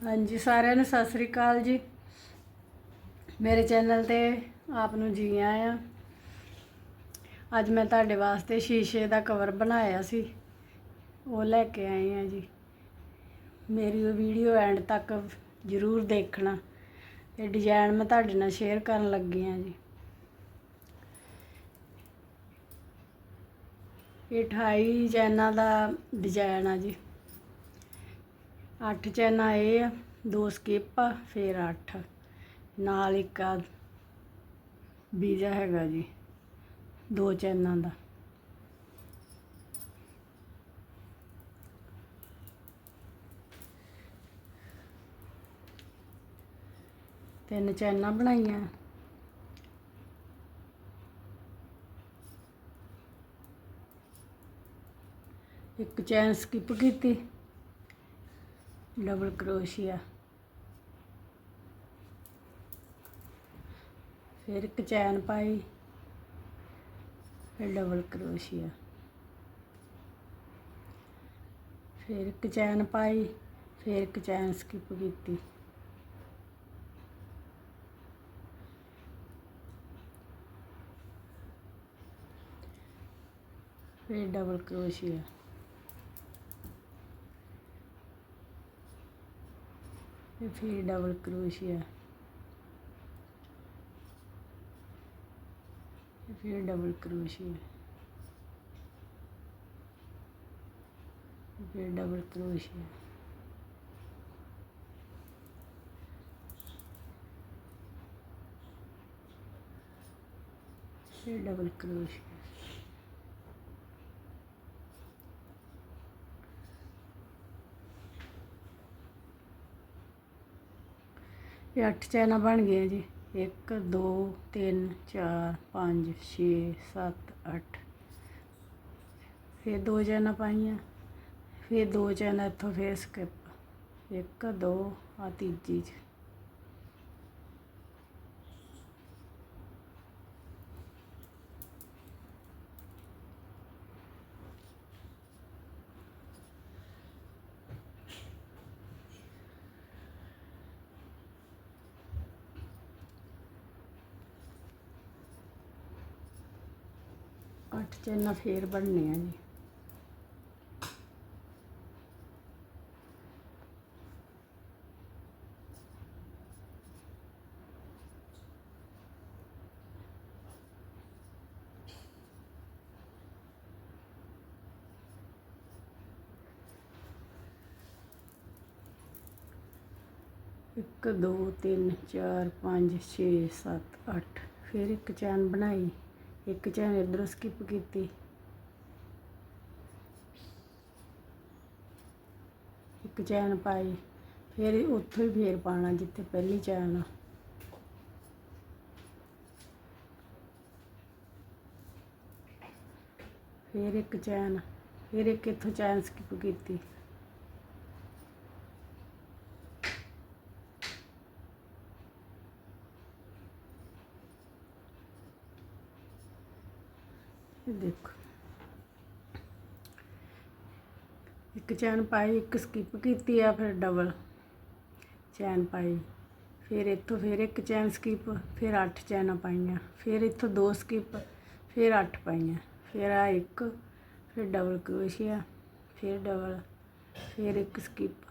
हाँ जी, साਰਿਆਂ ਨੂੰ ਸਤਿ ਸ੍ਰੀ ਅਕਾਲ जी। मेरे चैनल ते आप ਨੂੰ जी आया। ਅੱਜ मैं ਤੁਹਾਡੇ ਵਾਸਤੇ शीशे ਦਾ कवर बनाया सी, वो लैके आई हाँ जी। मेरी वो वीडियो एंड तक जरूर देखना। ये डिजाइन मैं ਤੁਹਾਡੇ ਨਾਲ शेयर करन लगी हाँ जी। ये 28 चैना का डिजाइन आ जी। 8 चैना ये आ, 2 स्किप आ, फिर 8 नाल एक बीजा हैगा जी 2 चैना का। तीन चैना बनाइया, एक चैन स्किप की, डबल क्रोशिया, फिर एक चैन पाई, फिर डबल क्रोशिया, फिर एक चैन पाई, फिर एक चैन स्किप की, फिर डबल क्रोशिया, फिर डबल क्रोशिया, फिर डबल क्रोशिया, फिर डबल क्रोशिया, फिर डबल क्रोशिया। ये 8 चैना बन गए जी। 1 2 3 4 5 6 7 8, फिर 2 चैना पाइया, फिर 2 चैना इतों फिर स्किप, 1 2 आ तीजी च। अठ चैना फिर बनने जी। एक 2 3 4 5 6 7 8, फिर एक चैन बनाई, एक चैन इधरों स्किप की, एक चैन पाई, फिर उत्थों ही फिर पाना जिथे पहली चैन आ, फिर एक चैन, फिर एक इत्थों चैन स्किप की, देखो एक चैन पाई, एक स्किप की, फिर डबल चैन पाई, फिर इत्थों फिर एक चैन स्किप, फिर 8 चैना पाइया, फिर इत्थों 2 स्किप, फिर 8 पाइया, फिर आ एक, फिर डबल क्रोशिया, फिर डबल, फिर एक स्किप,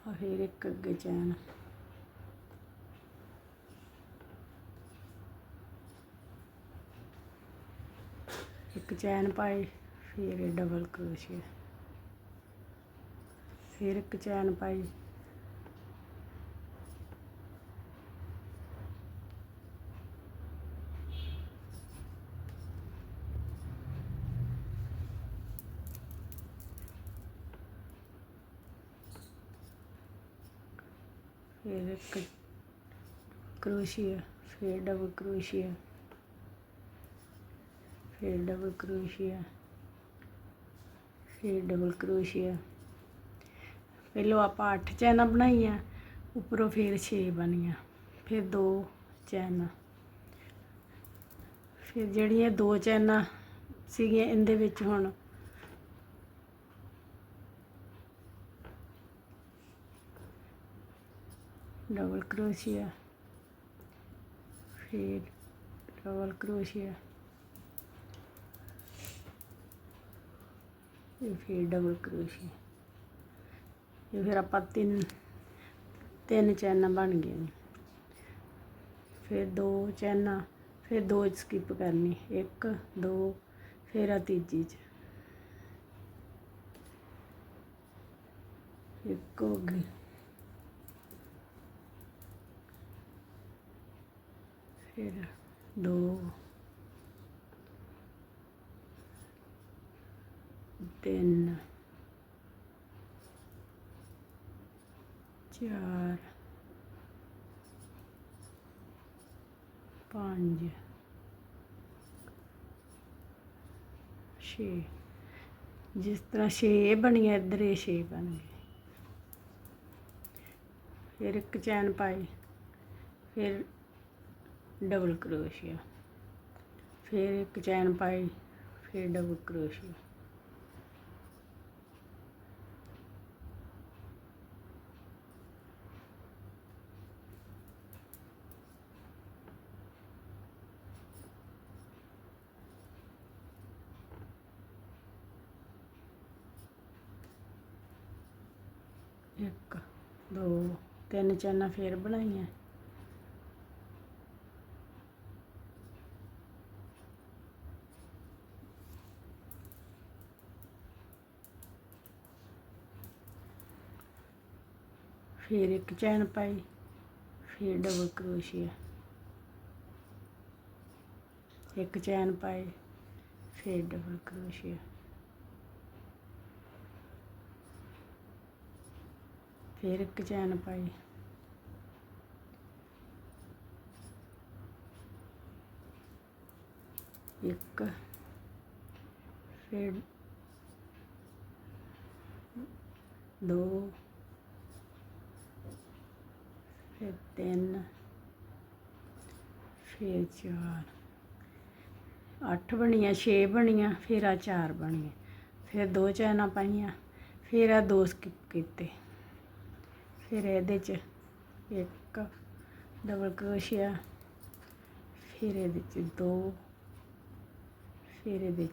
और फिर एक अगे चैन, एक चैन पाई, फिर डबल क्रोशिया, फिर एक चैन पाई, फिर एक क्रोशिया, फिर डबल क्रोशिया, फिर डबल क्रोशिया, फिर डबल क्रोशिया, ਪਹਿਲੋਂ ਆਪਾਂ 8 ਚੈਨਾਂ ਬਣਾਈਆਂ, ਉੱਪਰੋਂ ਫਿਰ 6 ਬਣੀਆਂ, ਫਿਰ 2 ਚੈਨਾਂ। ਫਿਰ ਜਿਹੜੀਆਂ 2 ਚੈਨਾਂ ਸੀਗੀਆਂ ਇਹਦੇ ਵਿੱਚ ਹੁਣ डबल क्रोशिया, फिर डबल क्रोशिया, फिर डबल क्रोशिया। ये फिर आप तीन चैना बन गई। फिर 2 चैना, फिर 2 स्किप करनी, 1 2, फिर आ तीजी च 1 हो गई, फिर 2 3 4 5 6। जिस तरह 6 बनिया इधर ये 6 बन गए। फिर 1 चैन पाई, फिर डबल क्रोशिया, फिर 1 चैन पाई, फिर डबल क्रोशिया। एक 2 3 चैना फिर बनाइया, फिर 1 चैन पाई, फिर डबल क्रोशिया, 1 चैन पाई, फिर डबल क्रोशिया, फिर 1 चैन पाई, एक, फिर 2, फिर 3, फिर 4, 8 बनिया, 6 बनिया, फिर आ 4 बनिया, फिर 2 चैना पाइया, फिर आ 2 स्किप किते, फिर ये 1 डबल क्रोशिया, फिर ये 2, फिर ये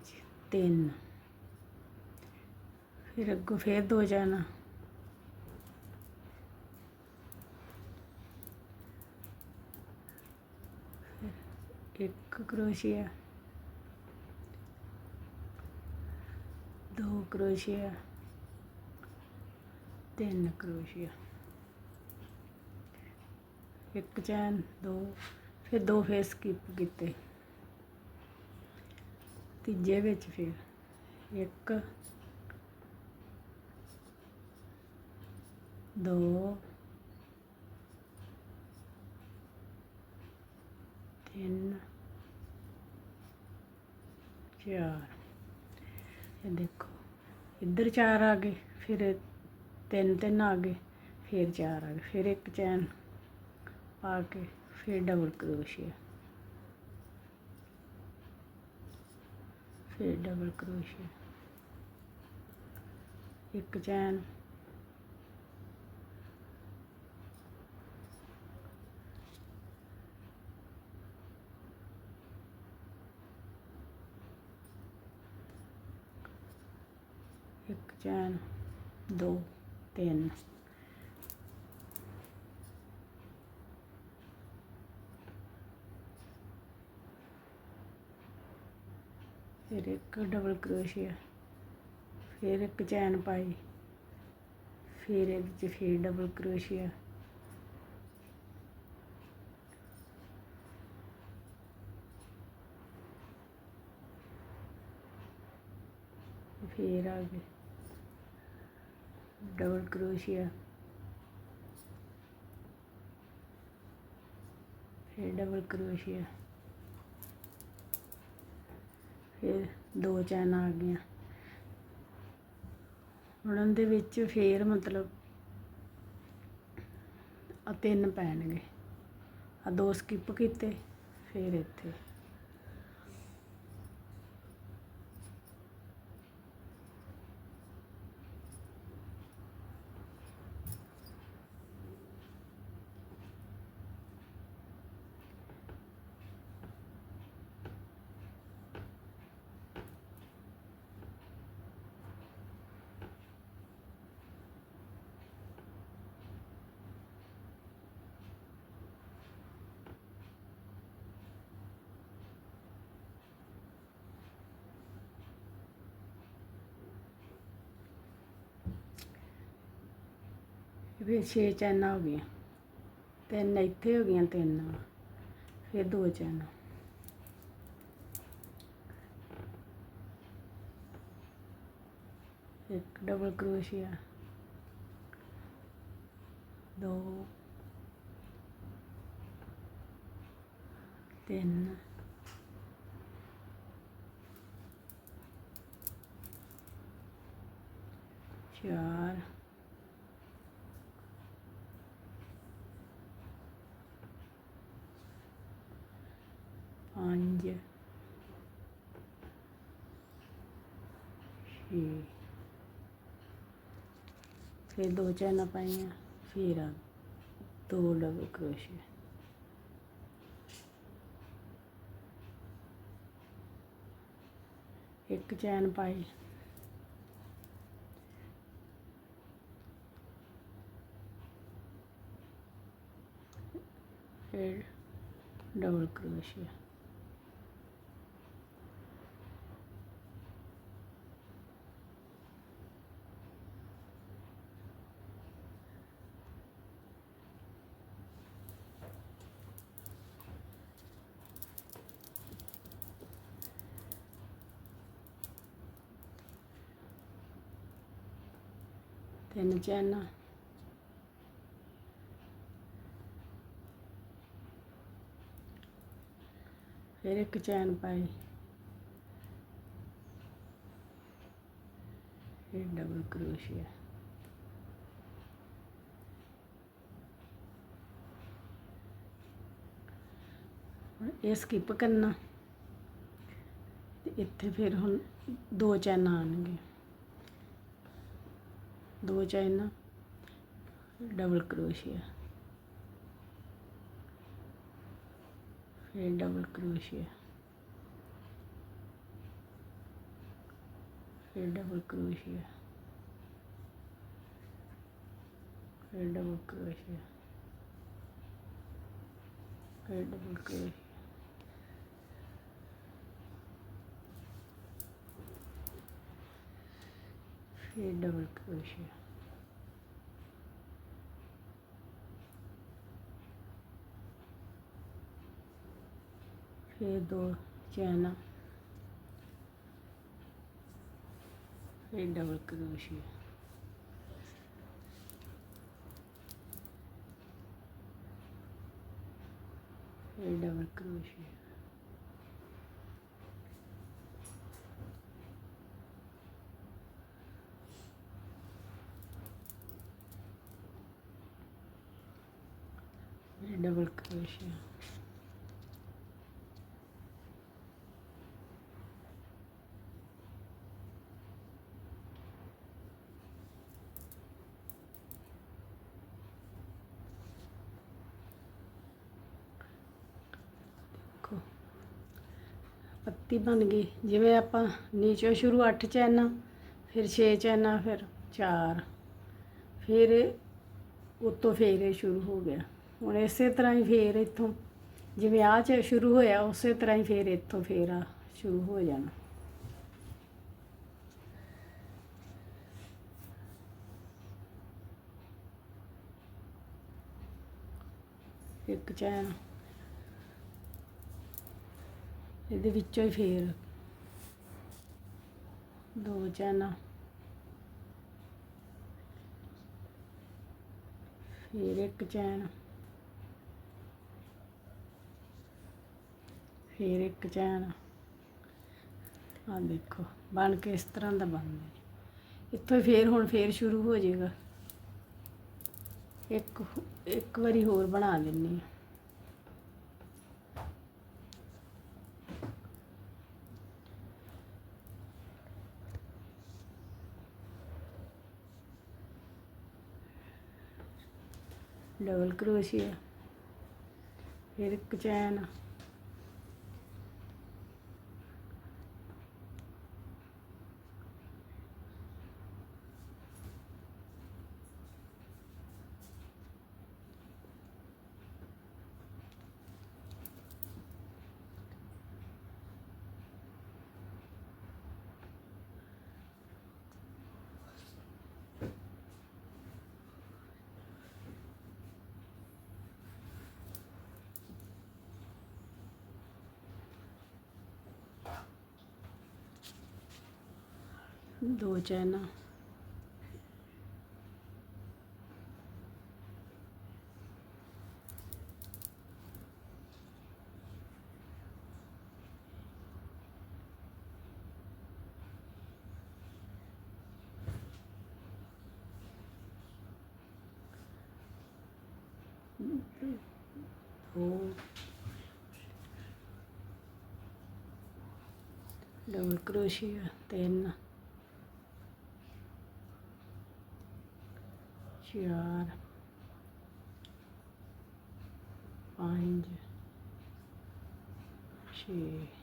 3, फिर अगों फिर 2 चैना, फिर 1 क्रोशिया, 2 क्रोशिया, 3 क्रोशिया, 1 चैन 2, फिर 2 फिर स्किप किते, तीजे विच फिर 1 2 3 4। ये देखो इधर 4 आ गए, फिर 3 आ गए, फिर 4 आ गए, फिर 1 चैन पा के फिर डबल क्रोशिया, फिर डबल क्रोशिया, 1 चैन, एक चैन, 2 3, फिर 1 डबल क्रोशिया, फिर 1 चैन पाई, फिर ये फिर डबल क्रोशिया, फिर आ गए डबल क्रोशिया, फिर डबल क्रोशिया, फिर 2 चैन आ गई। हुण उहदे विच फिर मतलब ਆ 3 ਪੈਣਗੇ, ਆ 2 ਸਕਿਪ ਕੀਤੇ, ਫਿਰ ਇੱਥੇ ਫਿਰ 6 ਚੈਨਾਂ ਹੋ ਗਈਆਂ, 3 ਇੱਥੇ ਹੋ ਗਈਆਂ, 3 ਫਿਰ 2 ਚੈਨਾਂ, ਇੱਕ ਡਬਲ ਕਰੋਸ਼ੀਆ, 2 3 4 5 6 फिर 2 चैना पाइया, फिर 2 डबल क्रोशिया, एक चैन पाई, फिर डबल क्रोशिया, तीन चैना, फिर एक चैन पाई, फिर डबल क्रोशिया, ये स्किप करना, इत्थे फिर हुण 2 चैना आउणगी, 2 चैना, डबल क्रोशिया, फिर डबल क्रोशिया, फिर डबल क्रोशिया, फिर डबल क्रोशिया, फिर डबल क्रोशिया, फिर डबल क्रोशिया, फिर 2 चैना, फिर डबल क्रोशिया, फिर डबल क्रोशिया, फिर डबल क्रोशिया, पत्ती बन गई। जिवें आपां नीचों शुरू 8 चैना, फिर 6 चैना, फिर 4, फिर उत्तों फिर ये शुरू हो गया। हुण इसे तरह ही फिर इत्थों जिवें आ च शुरू होया उस तरह ही फिर इत्थों फिर आ शुरू हो जाना। एक चैन ਇਹਦੇ ਵਿੱਚੋਂ ਹੀ ਫੇਰ 2 ਚੈਨਾ, फिर एक चैन, फिर एक चैन। आ देखो बन के इस तरह का बन गया। इत्थों फिर हुण फिर शुरू हो जाएगा। ਇੱਕ ਵਾਰੀ ਹੋਰ ਬਣਾ ਦਿੰਨੀ ਆ। डबल क्रोशिया, फिर एक चैन, दो चैन, दो डबल क्रोशिया, 3 4 5 6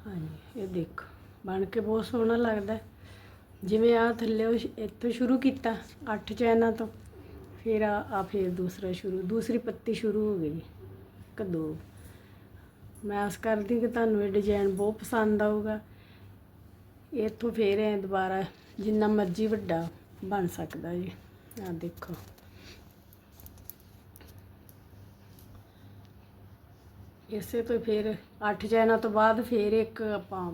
हाँ जी। ये देखो बन के बहुत सोहना लगता है। जिमें आ थल्ले इत्थों शुरू किया 8 चैनों तो, फिर आ फिर दूसरा शुरू, दूसरी पत्ती शुरू हो गई एक दो। मैं आस करती कि तुहानू ये डिजाइन बहुत पसंद आऊगा। इत्थों फिर दोबारा जिन्ना मर्जी वड्डा बन सकता जी। आ देखो इसे तो फिर 8 चैनों तो बाद फिर एक आपां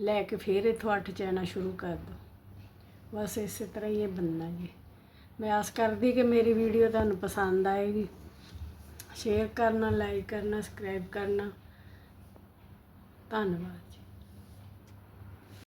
लैके फिर इत्थों 8 चैना शुरू कर दो। बस इस तरह ही ये बनना जी। मैं आस करती कि मेरी वीडियो तुहानू पसंद आएगी। शेयर करना, लाइक करना, सब्सक्राइब करना। धन्यवाद।